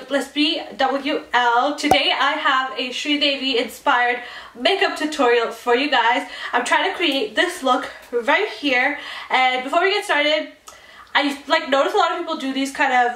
with Bliss BWL. Today I have a Sridevi inspired makeup tutorial for you guys. I'm trying to create this look right here, and before we get started, I notice a lot of people do these kind of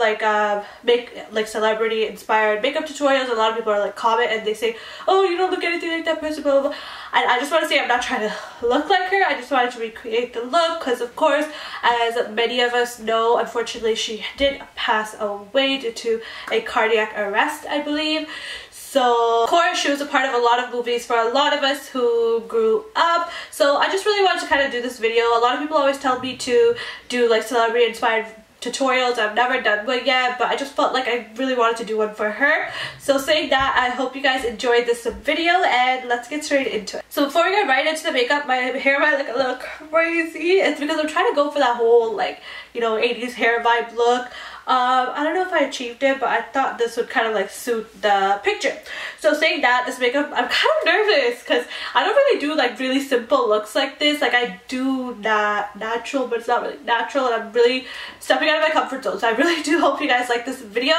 celebrity inspired makeup tutorials. A lot of people are comment and they say, oh, you don't look anything like that person, blah, blah, blah. And I just want to say I'm not trying to look like her. I just wanted to recreate the look because, of course, as many of us know, unfortunately she did pass away due to a cardiac arrest, I believe. So, of course, she was a part of a lot of movies for a lot of us who grew up. So I just really wanted to kind of do this video. A lot of people always tell me to do celebrity inspired tutorials. I've never done one yet, but I just felt like I really wanted to do one for her. So saying that, I hope you guys enjoyed this video, and let's get straight into it. So before we get right into the makeup, my hair might look a little crazy. It's because I'm trying to go for that whole 80s hair vibe look. I don't know if I achieved it, but I thought this would kind of suit the picture. So saying that, this makeup, I'm kind of nervous because I don't really do really simple looks like this. I do that natural, but it's not really natural, and I'm really stepping out of my comfort zone. So I really do hope you guys like this video,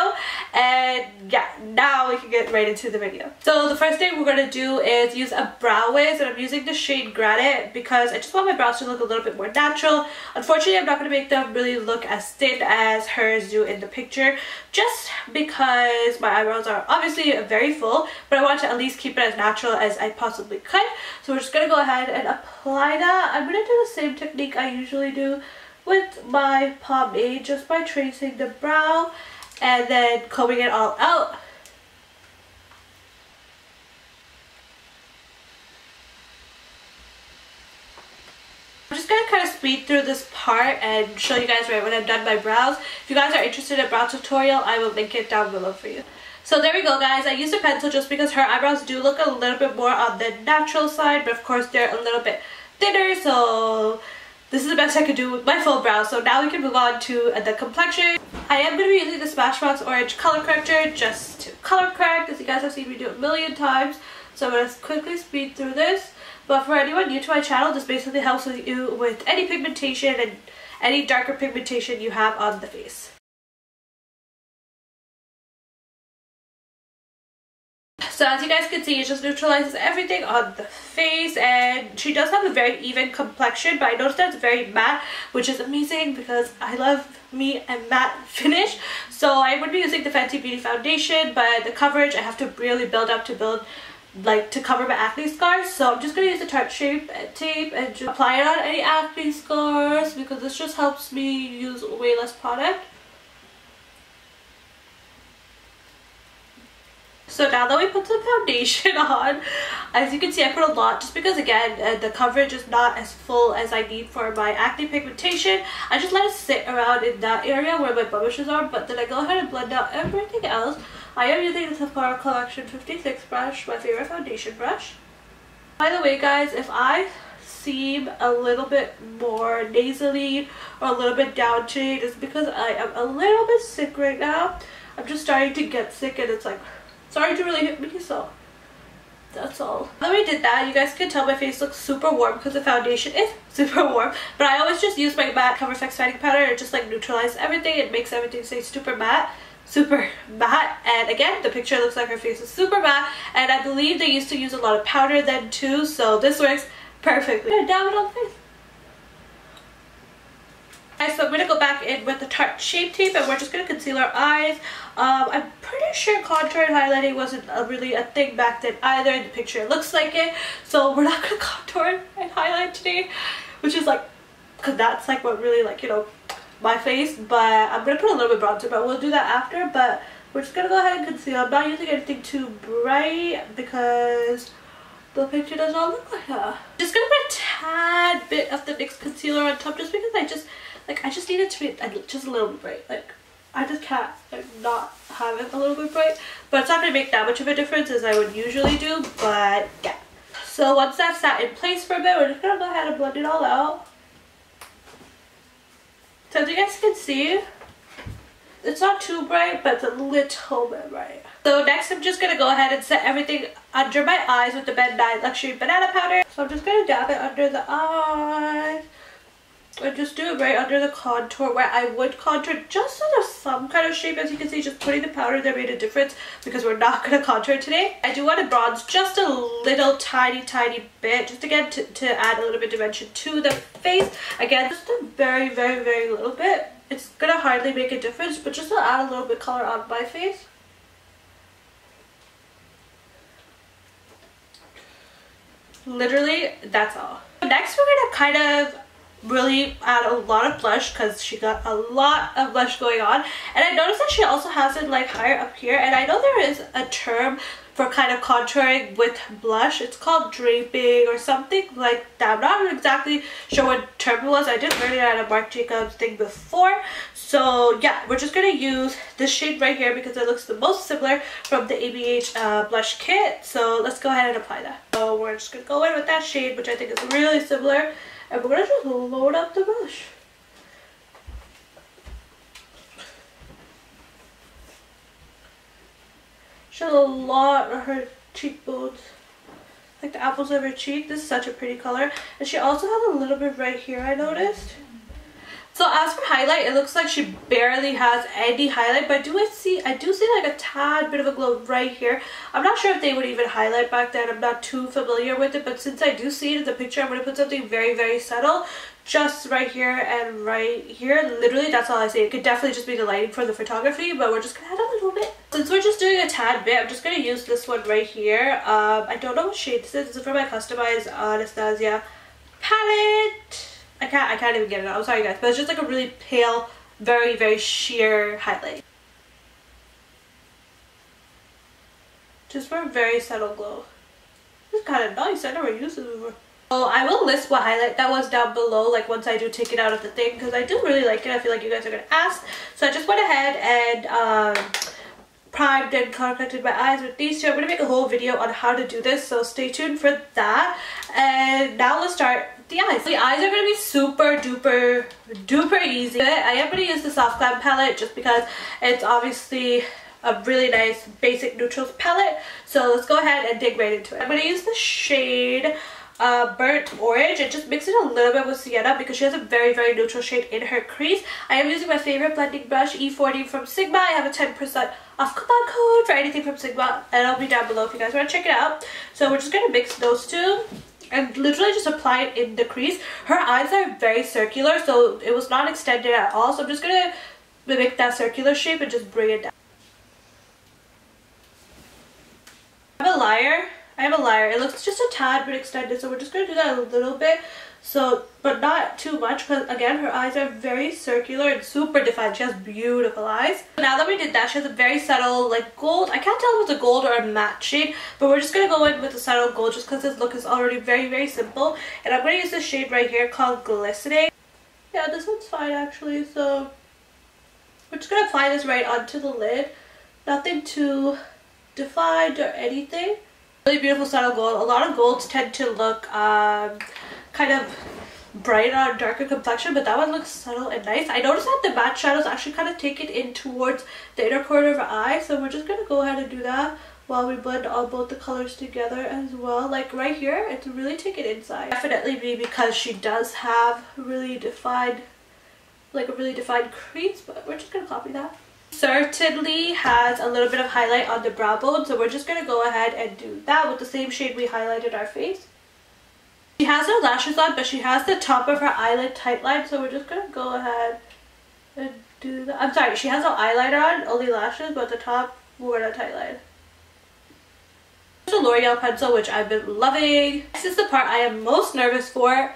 and yeah, now we can get right into the video. So the first thing we're going to do is use a brow wiz, and I'm using the shade Granite because I just want my brows to look a little bit more natural. Unfortunately, I'm not going to make them really look as thin as hers do in the picture, just because my eyebrows are obviously very full, but I want to at least keep it as natural as I possibly could. So we're just going to go ahead and apply that. I'm going to do the same technique I usually do with my pomade, just by tracing the brow and then combing it all out. I'm just going to kind of speed through this part and show you guys right when I'm done my brows. If you guys are interested in a brow tutorial, I will link it down below for you. So there we go, guys. I used a pencil just because her eyebrows do look a little bit more on the natural side, but of course they're a little bit thinner, so this is the best I could do with my full brows. So now we can move on to the complexion. I am going to be using the Smashbox Orange Color Corrector just to color correct, as you guys have seen me do a million times. So I'm going to quickly speed through this. But for anyone new to my channel, this basically helps you with any pigmentation and any darker pigmentation you have on the face. So as you guys can see, it just neutralizes everything on the face, and she does have a very even complexion, but I noticed that it's very matte, which is amazing because I love me a matte finish. So I would be using the Fenty Beauty Foundation, but the coverage I have to really build up to cover my acne scars. So I'm just going to use the Tarte shape tape and just apply it on any acne scars because this just helps me use way less product. So now that we put some foundation on, as you can see I put a lot just because, again, the coverage is not as full as I need for my acne pigmentation. I just let it sit around in that area where my blemishes are, but then I go ahead and blend out everything else. I am using the Filt'r Collection 56 brush, my favorite foundation brush. By the way, guys, if I seem a little bit more nasally or a little bit down shade, it's because I am a little bit sick right now. I'm just starting to get sick, and it's starting to really hit me, so that's all. Now that we did that, you guys can tell my face looks super warm because the foundation is super warm. But I always just use my matte Cover FX setting powder. It just neutralizes everything. It makes everything stay super matte. And again, the picture looks like her face is super matte, and I believe they used to use a lot of powder then too, so this works perfectly. I'm gonna dab it on the face. Alright, so I'm gonna go back in with the Tarte Shape Tape, and we're just gonna conceal our eyes. I'm pretty sure contour and highlighting wasn't really a thing back then either. In the picture it looks like it, so we're not gonna contour and highlight today, which is because that's what really my face. But I'm gonna put a little bit bronzer, but we'll do that after. But we're just gonna go ahead and conceal. I'm not using anything too bright because the picture does not look like that. Just gonna put a tad bit of the NYX concealer on top, just because I just need it to be just a little bit bright. I just can't not have it a little bit bright, but it's not gonna make that much of a difference as I would usually do. But yeah, so once that's sat in place for a bit, we're just gonna go ahead and blend it all out. So as you guys can see, it's not too bright, but it's a little bit bright. So next I'm just going to go ahead and set everything under my eyes with the Ben 9 Luxury Banana Powder. So I'm just going to dab it under the eyes. and just do it right under the contour where I would contour just sort of some kind of shape. As you can see, just putting the powder there made a difference because we're not going to contour today. I do want to bronze just a little tiny bit, just again to add a little bit of dimension to the face. Again, just a very little bit. It's going to hardly make a difference, but just to add a little bit color on my face. Literally, that's all. Next, we're going to kind of really add a lot of blush because she got a lot of blush going on. And I noticed that she also has it like higher up here. And I know there is a term for kind of contouring with blush. It's called draping or something like that. I'm not exactly sure what term it was. I did learn it at a Marc Jacobs thing before. So yeah, we're just going to use this shade right here because it looks the most similar from the ABH blush kit. So let's go ahead and apply that. So we're just going to go in with that shade, which I think is really similar. And we're going to just load up the brush. She has a lot of her cheekbones, like the apples of her cheek. This is such a pretty color. And she also has a little bit right here, I noticed. So as for highlight, it looks like she barely has any highlight, but I do see like a tad bit of a glow right here. I'm not sure if they would even highlight back then. I'm not too familiar with it, but since I do see it in the picture, I'm going to put something very subtle just right here and right here. Literally, that's all I see. It could definitely just be the lighting for the photography, but we're just going to add a little bit. Since we're just doing a tad bit, I'm just going to use this one right here. I don't know what shade this is. This is from my customized Anastasia palette. I can't even get it out. I'm sorry guys, but it's just like a really pale, very sheer highlight. Just for a very subtle glow. It's kind of nice. I never used it before. So I will list what highlight that was down below, like once I do take it out of the thing, because I do really like it. I feel like you guys are going to ask. So I just went ahead and primed and corrected my eyes with these two. I'm going to make a whole video on how to do this, so stay tuned for that. And now let's start the eyes. The eyes are going to be super duper easy. I am going to use the Soft Glam palette just because it's obviously a really nice basic neutrals palette. So let's go ahead and dig right into it. I'm going to use the shade Burnt Orange and just mix it a little bit with Sienna because she has a very neutral shade in her crease. I am using my favorite blending brush, E40 from Sigma. I have a 10% off coupon code for anything from Sigma, and it'll be down below if you guys want to check it out. So we're just going to mix those two and literally just apply it in the crease. Her eyes are very circular, so it was not extended at all. So I'm just going to mimic that circular shape and just bring it down. I have a liar. It looks just a tad bit extended, so we're just going to do that a little bit. So, but not too much because again, her eyes are very circular and super defined. She has beautiful eyes. Now that we did that, she has a very subtle like gold. I can't tell if it's a gold or a matte shade, but we're just going to go in with a subtle gold just because this look is already very simple. And I'm going to use this shade right here called Glistening. Yeah, this one's fine actually. So we're just going to apply this right onto the lid. Nothing too defined or anything. Really beautiful subtle gold. A lot of golds tend to look kind of bright on darker complexion, but that one looks subtle and nice. I noticed that the matte shadows actually kind of take it in towards the inner corner of her eye, so we're just going to go ahead and do that while we blend all both the colors together as well. Like right here, it's really take it inside. Definitely be because she does have really defined, like a really defined crease, but we're just going to copy that. Certainly has a little bit of highlight on the brow bone, so we're just going to go ahead and do that with the same shade we highlighted our face. She has no lashes on, but she has the top of her eyelid tight line, so we're just going to go ahead and do that. I'm sorry, she has no eyeliner on, only lashes, but the top we're going to tight line. There's a Loreal pencil, which I've been loving. This is the part I am most nervous for.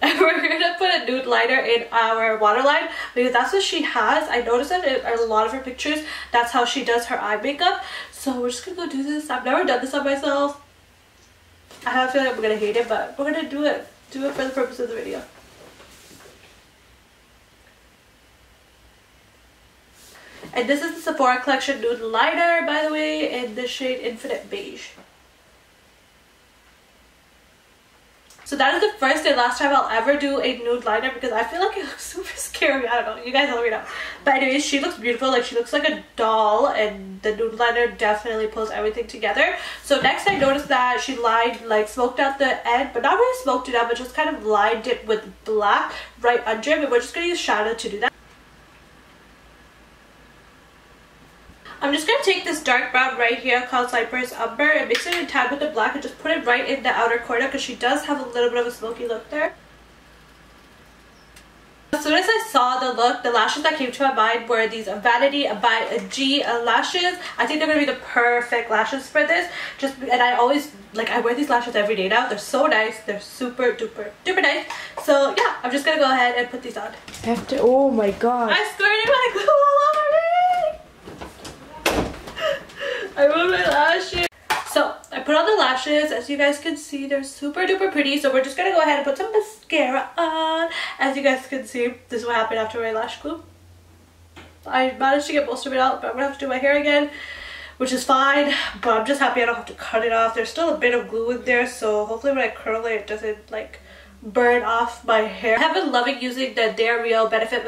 We're going to put a nude liner in our waterline because that's what she has. I noticed that in a lot of her pictures, that's how she does her eye makeup. So we're just going to go do this. I've never done this on myself. I have a feeling I'm going to hate it, but we're going to do it. Do it for the purpose of the video. And this is the Sephora Collection Nude Liner, by the way, in the shade Infinite Beige. So that is the first and last time I'll ever do a nude liner because I feel like it looks super scary. I don't know. You guys let me know. But anyways, she looks beautiful. Like, she looks like a doll, and the nude liner definitely pulls everything together. So next I noticed that she lined, like, smoked out the end, but not really smoked it out, but just kind of lined it with black right under it. And we're just going to use shadow to do that. I'm just going to take this dark brown right here called Cypress Umber and mix it in tad with the black and just put it right in the outer corner because she does have a little bit of a smoky look there. As soon as I saw the look, the lashes that came to my mind were these Vanity By G Lashes. I think they're going to be the perfect lashes for this. And I always, like, I wear these lashes every day now. They're so nice. They're super duper duper nice. So yeah, I'm just going to go ahead and put these on. Oh my god. I squirted my glue all over me! I ruined my lashes. So I put on the lashes. As you guys can see, they're super duper pretty. So we're just gonna go ahead and put some mascara on. As you guys can see, this is what happened after my lash glue. I managed to get most of it out, but I'm gonna have to do my hair again, which is fine. But I'm just happy I don't have to cut it off. There's still a bit of glue in there, so hopefully when I curl it, it doesn't like burn off my hair. I have been loving using the They're Real Benefit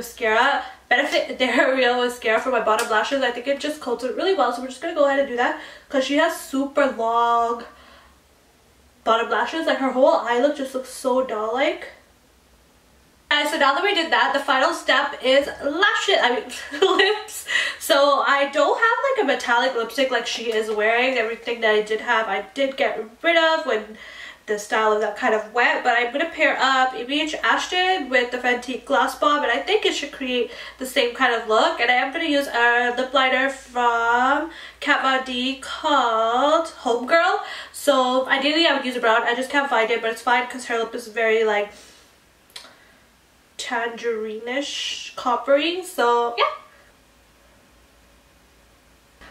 They're Real mascara for my bottom lashes. I think it just coats it really well, so we're just gonna go ahead and do that because she has super long bottom lashes. Like, her whole eye look just looks so doll-like. And so now that we did that, the final step is lips. So I don't have like a metallic lipstick like she is wearing. Everything that I did have, I did get rid of when the style of that kind of wet, but I'm gonna pair up Ashton with the Fenty Gloss Bomb, and I think it should create the same kind of look. And I am gonna use a lip liner from Kat Von D called Homegirl. So ideally I would use a brown. I just can't find it, but it's fine because her lip is very like tangerine-ish, coppery. So yeah.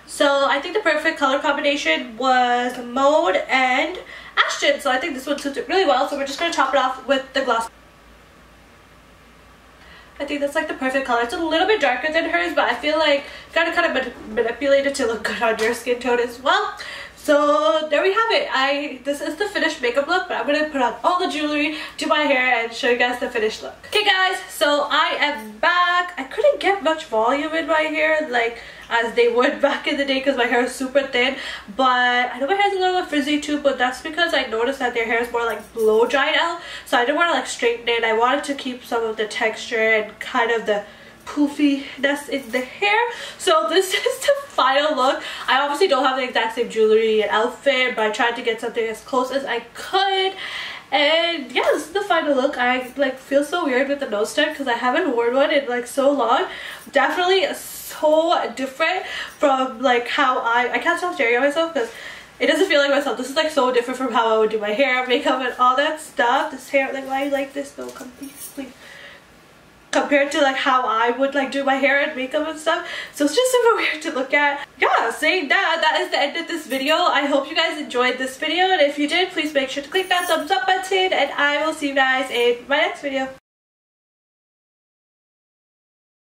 So I think the perfect color combination was Maude and Ashton, so I think this one suits it really well. So we're just going to top it off with the gloss. I think that's like the perfect color. It's a little bit darker than hers, but I feel like you gotta kind of manipulate it to look good on your skin tone as well. So there we have it. This is the finished makeup look, but I'm going to put on all the jewelry, do my hair, and show you guys the finished look. Okay guys, so I am back. I couldn't get much volume in my hair like as they would back in the day because my hair is super thin, but I know my hair is a little bit frizzy too, but that's because I noticed that their hair is more like blow dried out, so I didn't want to like straighten it. I wanted to keep some of the texture and kind of the poofiness in the hair. So this is the final look. I obviously don't have the exact same jewelry and outfit, but I tried to get something as close as I could. And yeah, this is the final look. I like feel so weird with the nose stuck because I haven't worn one in like so long. Definitely so different from like how I can't stop staring at myself because it doesn't feel like myself. This is like so different from how I would do my hair, makeup, and all that stuff. This hair, like, why you like this? No, come please. Compared to like how I would like do my hair and makeup and stuff. So it's just super weird to look at. Yeah, saying that, that is the end of this video. I hope you guys enjoyed this video, and if you did, please make sure to click that thumbs up button, and I will see you guys in my next video.